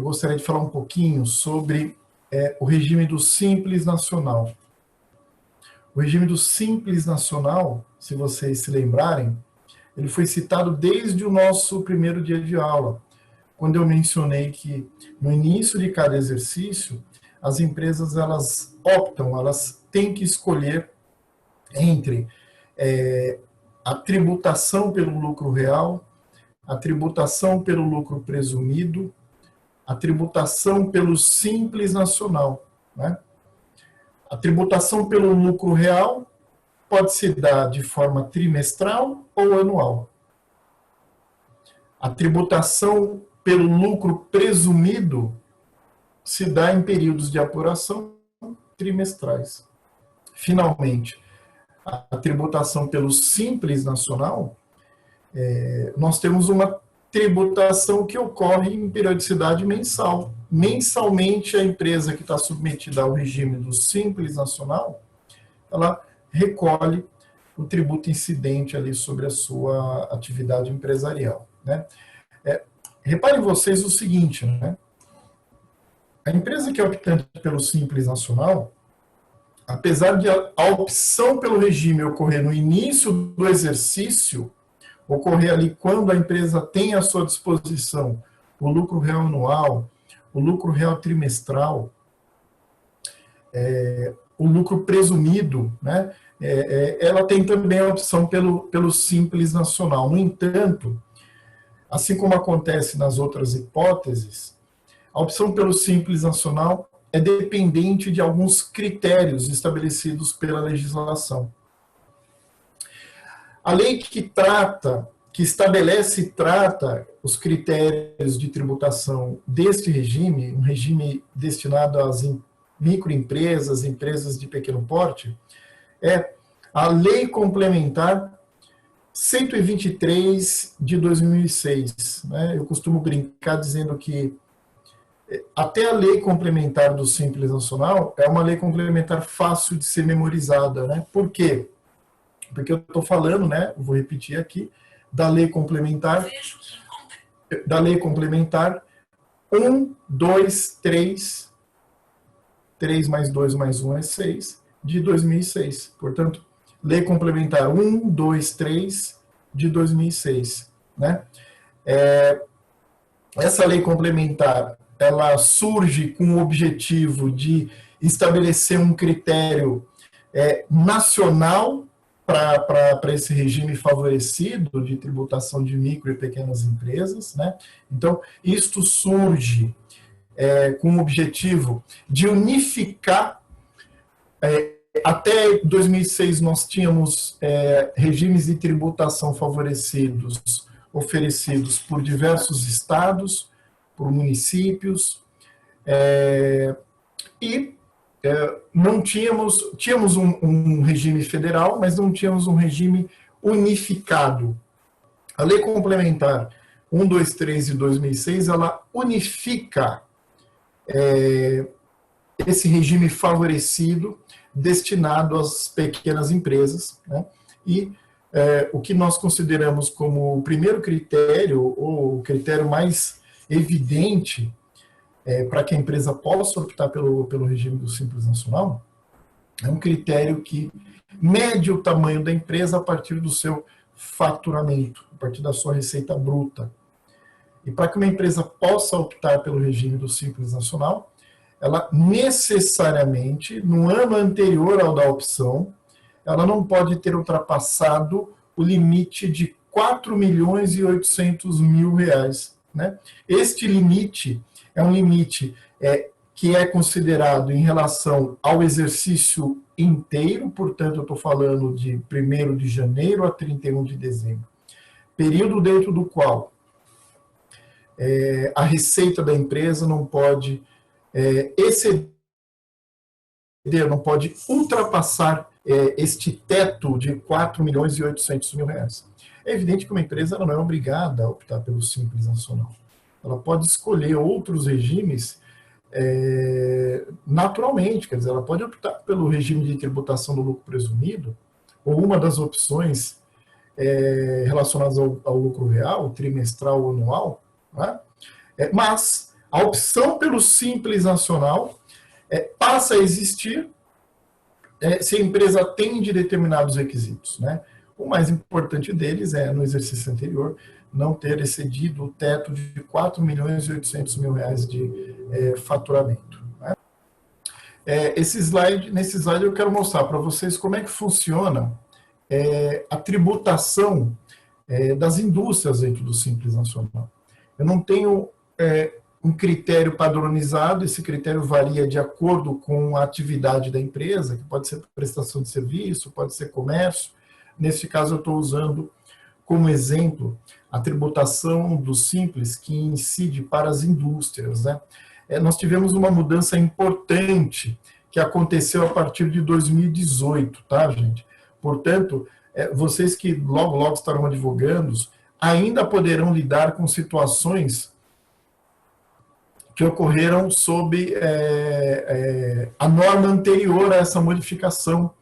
eu gostaria de falar um pouquinho sobre o regime do Simples Nacional. O regime do Simples Nacional, se vocês se lembrarem, ele foi citado desde o nosso primeiro dia de aula, quando eu mencionei que no início de cada exercício, as empresas elas optam, elas têm que escolher entre a tributação pelo lucro real, a tributação pelo lucro presumido, a tributação pelo Simples Nacional, né? A tributação pelo lucro real pode se dar de forma trimestral ou anual. A tributação pelo lucro presumido se dá em períodos de apuração trimestrais. Finalmente, a tributação pelo Simples Nacional, nós temos uma tributação que ocorre em periodicidade mensal. Mensalmente, a empresa que está submetida ao regime do Simples Nacional, ela recolhe o tributo incidente ali sobre a sua atividade empresarial, né? Reparem vocês o seguinte, né? A empresa que é optante pelo Simples Nacional, apesar de a opção pelo regime ocorrer no início do exercício, ocorrer ali quando a empresa tem à sua disposição o lucro real anual, o lucro real trimestral, o lucro presumido, né? Ela tem também a opção pelo Simples Nacional. No entanto, assim como acontece nas outras hipóteses, a opção pelo Simples Nacional é dependente de alguns critérios estabelecidos pela legislação. A lei que estabelece e trata os critérios de tributação deste regime, um regime destinado às microempresas, empresas de pequeno porte, é a Lei Complementar 123 de 2006. Né? Eu costumo brincar dizendo que até a lei complementar do Simples Nacional é uma lei complementar fácil de ser memorizada. Né? Por quê? Porque eu estou falando, né, vou repetir aqui, da lei complementar 1, 2, 3, 3 mais 2 mais 1 é 6, de 2006. Portanto, lei complementar 1, 2, 3, de 2006. Né? Essa lei complementar, ela surge com o objetivo de estabelecer um critério nacional para esse regime favorecido de tributação de micro e pequenas empresas. Né? Então, isto surge com o objetivo de unificar. Até 2006, nós tínhamos regimes de tributação favorecidos oferecidos por diversos estados, por municípios, não tínhamos um regime federal, mas não tínhamos um regime unificado. A Lei Complementar 123 de 2006, ela unifica esse regime favorecido destinado às pequenas empresas, né? E o que nós consideramos como o primeiro critério, ou o critério mais evidente para que a empresa possa optar pelo regime do Simples Nacional, é um critério que mede o tamanho da empresa a partir do seu faturamento, a partir da sua receita bruta. E para que uma empresa possa optar pelo regime do Simples Nacional, ela necessariamente, no ano anterior ao da opção, ela não pode ter ultrapassado o limite de R$4.800.000. Né? Este limite é um limite que é considerado em relação ao exercício inteiro, portanto, eu estou falando de 1º de janeiro a 31 de dezembro. Período dentro do qual a receita da empresa não pode exceder, não pode ultrapassar este teto de R$4.800.000. É evidente que uma empresa ela não é obrigada a optar pelo Simples Nacional. Ela pode escolher outros regimes naturalmente, quer dizer, ela pode optar pelo regime de tributação do lucro presumido, ou uma das opções relacionadas ao lucro real, trimestral ou anual, né? Mas A opção pelo Simples Nacional passa a existir se a empresa atende determinados requisitos, né? O mais importante deles é, no exercício anterior, não ter excedido o teto de R$ 4.800.000 de faturamento. Né? Nesse slide eu quero mostrar para vocês como é que funciona a tributação das indústrias dentro do Simples Nacional. Eu não tenho um critério padronizado, esse critério varia de acordo com a atividade da empresa, que pode ser prestação de serviço, pode ser comércio. Neste caso, eu estou usando como exemplo a tributação do Simples, que incide para as indústrias. Né? Nós tivemos uma mudança importante que aconteceu a partir de 2018, tá, gente? Portanto, vocês que logo estarão advogando, ainda poderão lidar com situações que ocorreram sob a norma anterior a essa modificação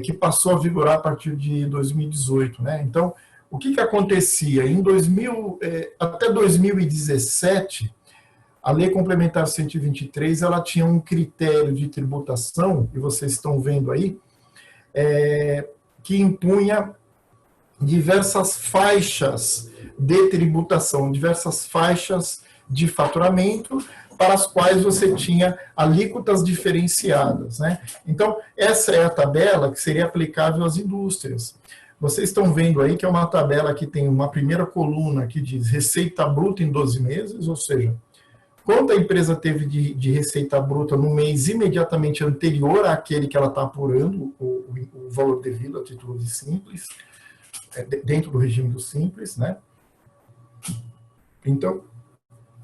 que passou a vigorar a partir de 2018. Né? Então, o que acontecia? Até 2017, a Lei Complementar 123, ela tinha um critério de tributação, e vocês estão vendo aí, que impunha diversas faixas de tributação, diversas faixas de faturamento, para as quais você tinha alíquotas diferenciadas. Né? Então, essa é a tabela que seria aplicável às indústrias. Vocês estão vendo aí que é uma tabela que tem uma primeira coluna que diz receita bruta em 12 meses, ou seja, quanto a empresa teve de receita bruta no mês imediatamente anterior àquele que ela está apurando, o valor devido a título de Simples, dentro do regime do Simples, né? Então,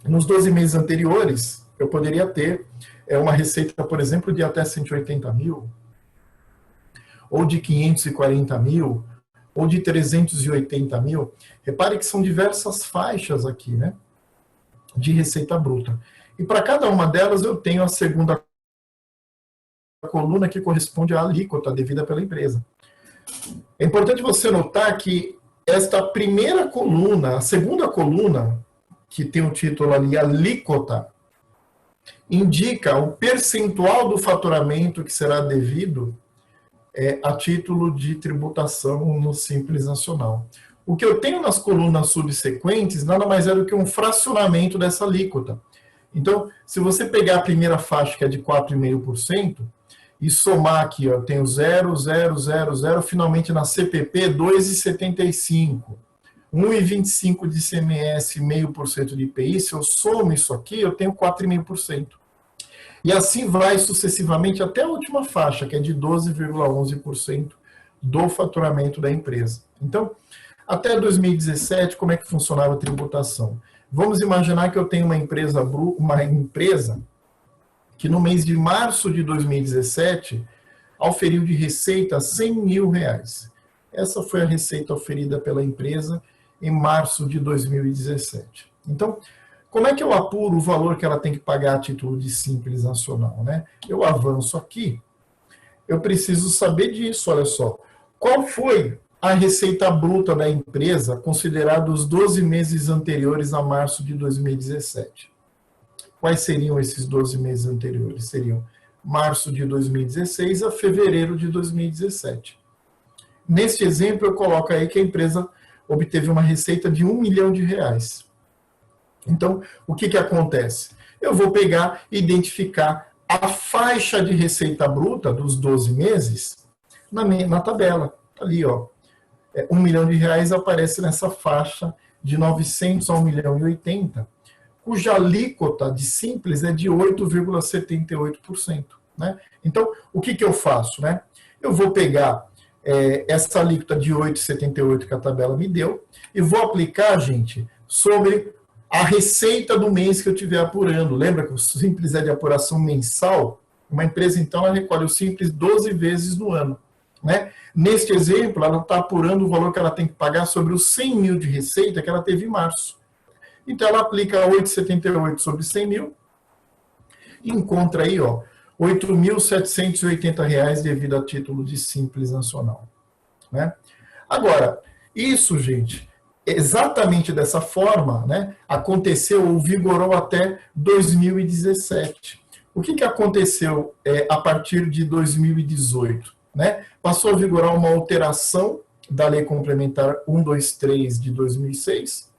nos 12 meses anteriores, eu poderia ter uma receita, por exemplo, de até 180 mil, ou de 540 mil, ou de 380 mil. Repare que são diversas faixas aqui, né? De receita bruta. E para cada uma delas eu tenho a segunda coluna que corresponde à alíquota devida pela empresa. É importante você notar que esta primeira coluna, a segunda coluna, que tem o título ali, alíquota, indica o percentual do faturamento que será devido a título de tributação no Simples Nacional. O que eu tenho nas colunas subsequentes nada mais é do que um fracionamento dessa alíquota. Então, se você pegar a primeira faixa, que é de 4,5%, e somar aqui, ó, eu tenho 0,000, finalmente na CPP 2,75%. 1,25% de ICMS, 0,5% de IPI, se eu somo isso aqui, eu tenho 4,5%. E assim vai sucessivamente até a última faixa, que é de 12,11% do faturamento da empresa. Então, até 2017, como é que funcionava a tributação? Vamos imaginar que eu tenho uma empresa que no mês de março de 2017 auferiu de receita R$100 mil. Essa foi a receita oferida pela empresa em março de 2017. Então, como é que eu apuro o valor que ela tem que pagar a título de Simples Nacional? Né? Eu avanço aqui, eu preciso saber disso, olha só. Qual foi a receita bruta da empresa considerada os 12 meses anteriores a março de 2017? Quais seriam esses 12 meses anteriores? Seriam março de 2016 a fevereiro de 2017. Neste exemplo, eu coloco aí que a empresa obteve uma receita de R$1 milhão. Então, o que acontece? Eu vou pegar e identificar a faixa de receita bruta dos 12 meses na tabela. Ali, ó. R$1 milhão aparece nessa faixa de 900 a 1.080.000, cuja alíquota de Simples é de 8,78%. Né? Então, o que eu faço? Né? Eu vou pegar essa alíquota de 8,78 que a tabela me deu, e vou aplicar, gente, sobre a receita do mês que eu estiver apurando. Lembra que o Simples é de apuração mensal? Uma empresa, então, ela recolhe o Simples 12 vezes no ano. Né? Neste exemplo, ela está apurando o valor que ela tem que pagar sobre os 100 mil de receita que ela teve em março. Então, ela aplica 8,78 sobre 100 mil e encontra aí, ó, R$ 8.780 devido a título de Simples Nacional. Né? Agora, isso, gente, exatamente dessa forma, né, aconteceu ou vigorou até 2017. O que aconteceu a partir de 2018? Né? Passou a vigorar uma alteração da Lei Complementar 123 de 2006,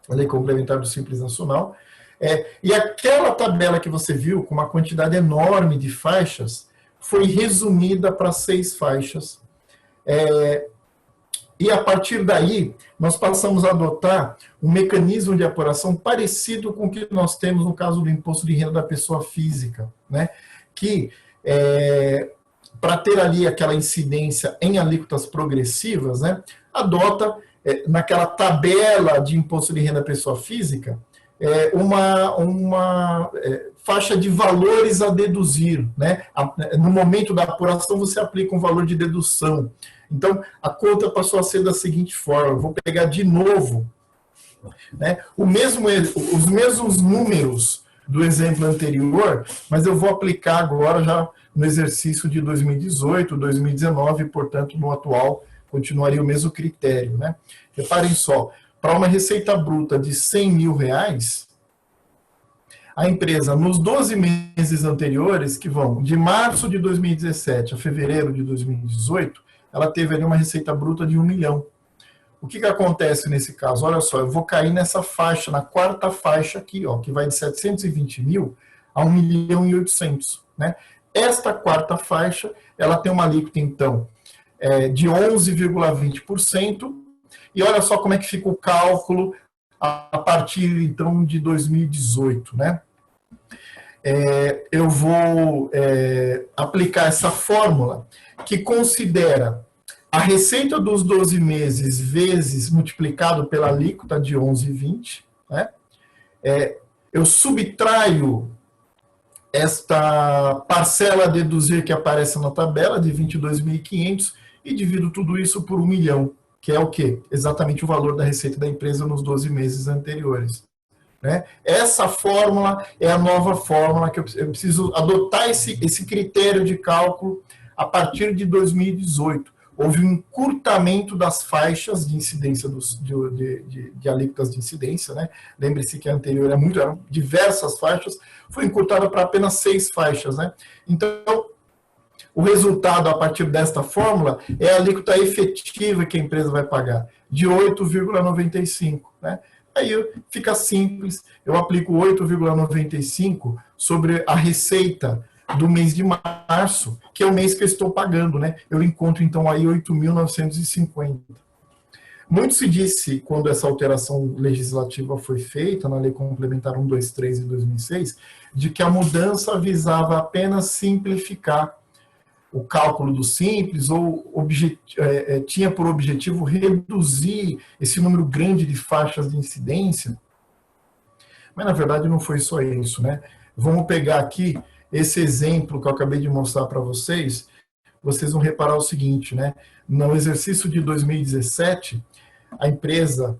a Lei Complementar do Simples Nacional, e aquela tabela que você viu, com uma quantidade enorme de faixas, foi resumida para 6 faixas, e a partir daí, nós passamos a adotar um mecanismo de apuração parecido com o que nós temos no caso do imposto de renda da pessoa física, né? Que, para ter ali aquela incidência em alíquotas progressivas, né, adota, naquela tabela de imposto de renda da pessoa física, uma faixa de valores a deduzir, né? No momento da apuração, você aplica um valor de dedução. Então, a conta passou a ser da seguinte forma, eu vou pegar de novo, né, os mesmos números do exemplo anterior, mas eu vou aplicar agora já no exercício de 2018, 2019, portanto, no atual, continuaria o mesmo critério. Né? Reparem só, para uma receita bruta de 100 mil reais, a empresa, nos 12 meses anteriores, que vão de março de 2017 a fevereiro de 2018, ela teve ali uma receita bruta de 1 milhão. O que acontece nesse caso? Olha só, eu vou cair nessa faixa, na quarta faixa aqui, ó, que vai de 720 mil a 1 milhão e 800. Né? Esta quarta faixa, ela tem uma alíquota, então, de 11,20%, e olha só como é que fica o cálculo a partir, então, de 2018, né? Eu vou aplicar essa fórmula que considera a receita dos 12 meses vezes multiplicado pela alíquota de 11,20, né? Eu subtraio esta parcela a deduzir que aparece na tabela de 22.500 e divido tudo isso por 1 milhão, que é o quê? Exatamente o valor da receita da empresa nos 12 meses anteriores. Né? Essa fórmula é a nova fórmula que eu preciso adotar esse critério de cálculo a partir de 2018. Houve um encurtamento das faixas de incidência de alíquotas de incidência, né? Lembre-se que a anterior eram diversas faixas, foi encurtada para apenas 6 faixas, né? Então, o resultado a partir desta fórmula é a alíquota efetiva que a empresa vai pagar, de 8,95, né? Aí fica simples, eu aplico 8,95 sobre a receita do mês de março, que é o mês que eu estou pagando, né? Eu encontro, então, aí 8.950. Muito se disse, quando essa alteração legislativa foi feita, na Lei Complementar 123 de 2006, de que a mudança visava apenas simplificar o cálculo do simples, ou tinha por objetivo reduzir esse número grande de faixas de incidência. Mas, na verdade, não foi só isso, né? Vamos pegar aqui esse exemplo que eu acabei de mostrar para vocês, vocês vão reparar o seguinte, né? No exercício de 2017, a empresa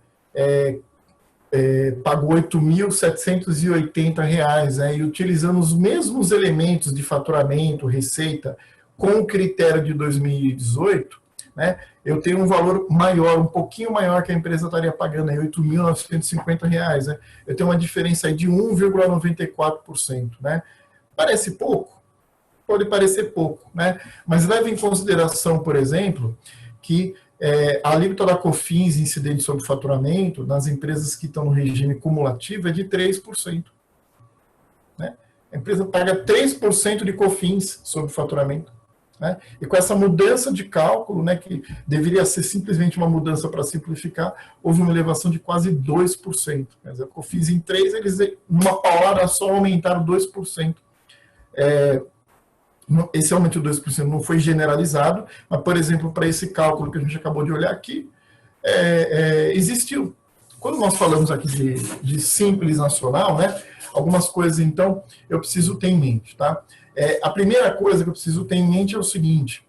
pagou R$ 8.780, né? E utilizando os mesmos elementos de faturamento, receita, com o critério de 2018, né, eu tenho um valor maior, um pouquinho maior que a empresa estaria pagando, R$ 8.950, né? Eu tenho uma diferença aí de 1,94%, né? Parece pouco? Pode parecer pouco, né? Mas leve em consideração, por exemplo, que a alíquota da COFINS incidente sobre faturamento nas empresas que estão no regime cumulativo é de 3%. Né? A empresa paga 3% de COFINS sobre faturamento. Né? E com essa mudança de cálculo, né, que deveria ser simplesmente uma mudança para simplificar, houve uma elevação de quase 2%. Quer dizer, eu fiz em 3%, eles, numa paulada só, aumentaram 2%. Esse aumento de 2% não foi generalizado, mas, por exemplo, para esse cálculo que a gente acabou de olhar aqui, existiu. Quando nós falamos aqui de simples nacional, né, algumas coisas, então, eu preciso ter em mente, tá? A primeira coisa que eu preciso ter em mente é o seguinte,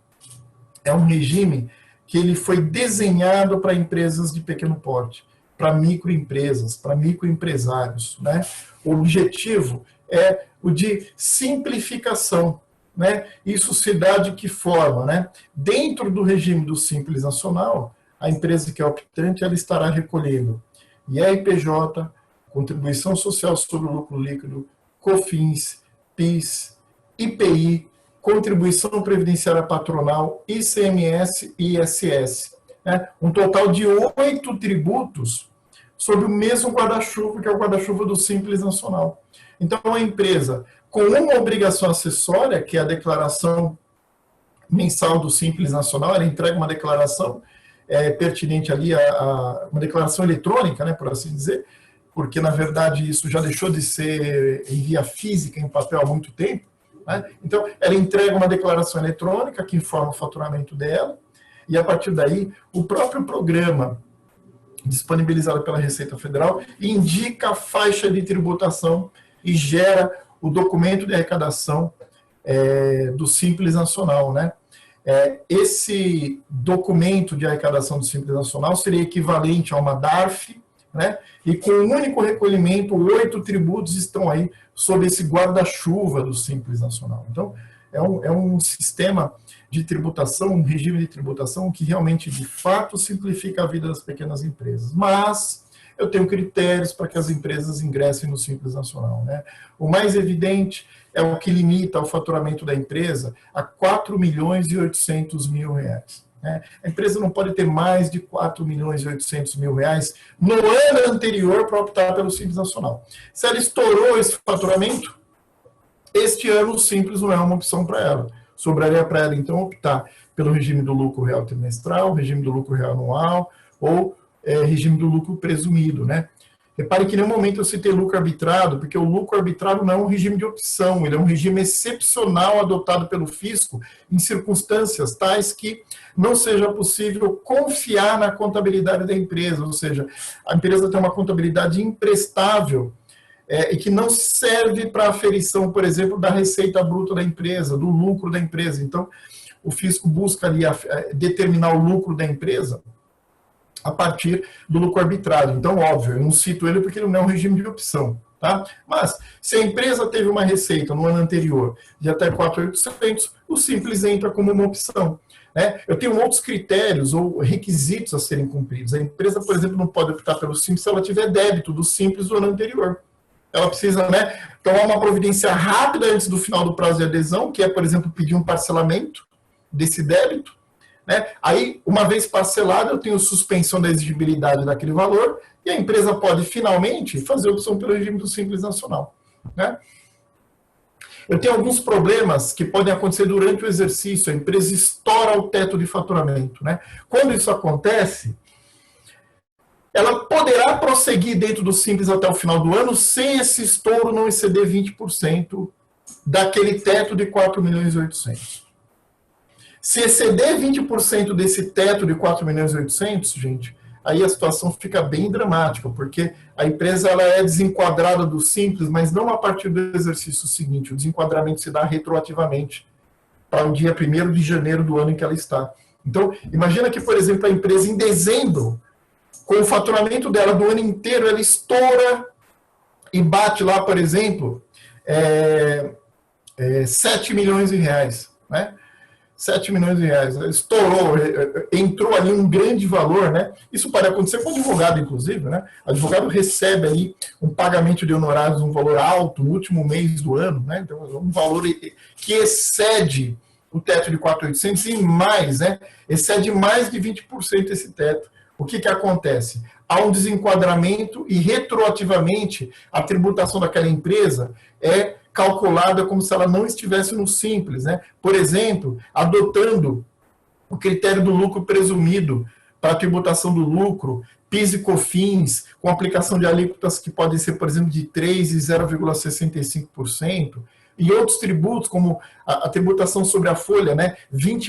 é um regime que ele foi desenhado para empresas de pequeno porte, para microempresas, para microempresários, né? O objetivo é o de simplificação, né? Isso se dá de que forma, né? Dentro do regime do Simples Nacional, a empresa que é optante, ela estará recolhendo IRPJ, contribuição social sobre o lucro líquido, COFINS, PIS, IPI, contribuição previdenciária patronal, ICMS e ISS. Né? Um total de 8 tributos sob o mesmo guarda-chuva, que é o guarda-chuva do Simples Nacional. Então, a empresa, com uma obrigação acessória, que é a declaração mensal do Simples Nacional, ela entrega uma declaração pertinente ali, uma declaração eletrônica, né, por assim dizer, porque, na verdade, isso já deixou de ser em via física, em papel, há muito tempo. Né? Então, ela entrega uma declaração eletrônica que informa o faturamento dela, e, a partir daí, o próprio programa disponibilizado pela Receita Federal indica a faixa de tributação e gera o documento de arrecadação do Simples Nacional, né? Esse documento de arrecadação do Simples Nacional seria equivalente a uma DARF, né? E com um único recolhimento, 8 tributos estão aí sob esse guarda-chuva do Simples Nacional. Então, é um sistema de tributação, um regime de tributação que realmente, de fato, simplifica a vida das pequenas empresas. Mas eu tenho critérios para que as empresas ingressem no Simples Nacional, né? O mais evidente é o que limita o faturamento da empresa a R$ 4.800.000. Né? A empresa não pode ter mais de R$ 4.800.000 no ano anterior para optar pelo Simples Nacional. Se ela estourou esse faturamento, este ano o Simples não é uma opção para ela. Sobraria para ela, então, optar pelo regime do lucro real trimestral, regime do lucro real anual ou regime do lucro presumido, né? Repare que em nenhum momento eu citei lucro arbitrado, porque o lucro arbitrado não é um regime de opção, ele é um regime excepcional adotado pelo fisco em circunstâncias tais que não seja possível confiar na contabilidade da empresa, ou seja, a empresa tem uma contabilidade imprestável e que não serve para aferição, por exemplo, da receita bruta da empresa, do lucro da empresa. Então, o fisco busca ali determinar o lucro da empresa a partir do lucro arbitrário. Então, óbvio, eu não cito ele porque ele não é um regime de opção, tá? Mas, se a empresa teve uma receita no ano anterior de até 4.800, o Simples entra como uma opção. Né? Eu tenho outros critérios ou requisitos a serem cumpridos. A empresa, por exemplo, não pode optar pelo Simples se ela tiver débito do Simples do ano anterior. Ela precisa, né, tomar uma providência rápida antes do final do prazo de adesão, que é, por exemplo, pedir um parcelamento desse débito. Né? Aí, uma vez parcelado, eu tenho suspensão da exigibilidade daquele valor e a empresa pode, finalmente, fazer opção pelo regime do Simples Nacional. Né? Eu tenho alguns problemas que podem acontecer durante o exercício, a empresa estoura o teto de faturamento. Né? Quando isso acontece, ela poderá prosseguir dentro do Simples até o final do ano sem esse estouro não exceder 20% daquele teto de 4.800.000. Se exceder 20% desse teto de 4.800.000, gente, aí a situação fica bem dramática, porque a empresa ela é desenquadrada do Simples, mas não a partir do exercício seguinte. O desenquadramento se dá retroativamente para o dia 1º de janeiro do ano em que ela está. Então, imagina que, por exemplo, a empresa em dezembro, com o faturamento dela do ano inteiro, ela estoura e bate lá, por exemplo, 7 milhões de reais, né? 7 milhões de reais, estourou, entrou ali um grande valor, né? Isso pode acontecer com o advogado, inclusive, né? O advogado recebe ali um pagamento de honorários, um valor alto no último mês do ano, né? Então, um valor que excede o teto de 4.800 e mais, né? Excede mais de 20% esse teto. O que acontece? Há um desenquadramento e, retroativamente, a tributação daquela empresa é calculada como se ela não estivesse no Simples. Né? Por exemplo, adotando o critério do lucro presumido para a tributação do lucro, PIS e COFINS, com aplicação de alíquotas que podem ser, por exemplo, de 3% e 0,65%, e outros tributos, como a tributação sobre a folha, né?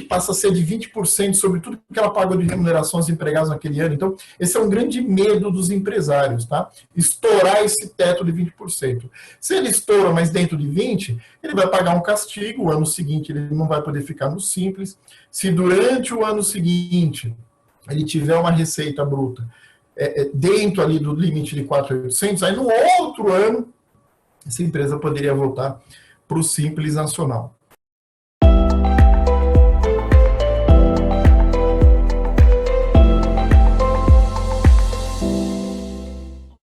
Passa a ser de 20% sobre tudo que ela paga de remuneração aos empregados naquele ano. Então, esse é um grande medo dos empresários, tá? Estourar esse teto de 20%. Se ele estoura, mas dentro de 20%, ele vai pagar um castigo, o ano seguinte ele não vai poder ficar no Simples. Se durante o ano seguinte ele tiver uma receita bruta dentro ali do limite de 4.800, aí no outro ano, essa empresa poderia voltar para o Simples Nacional.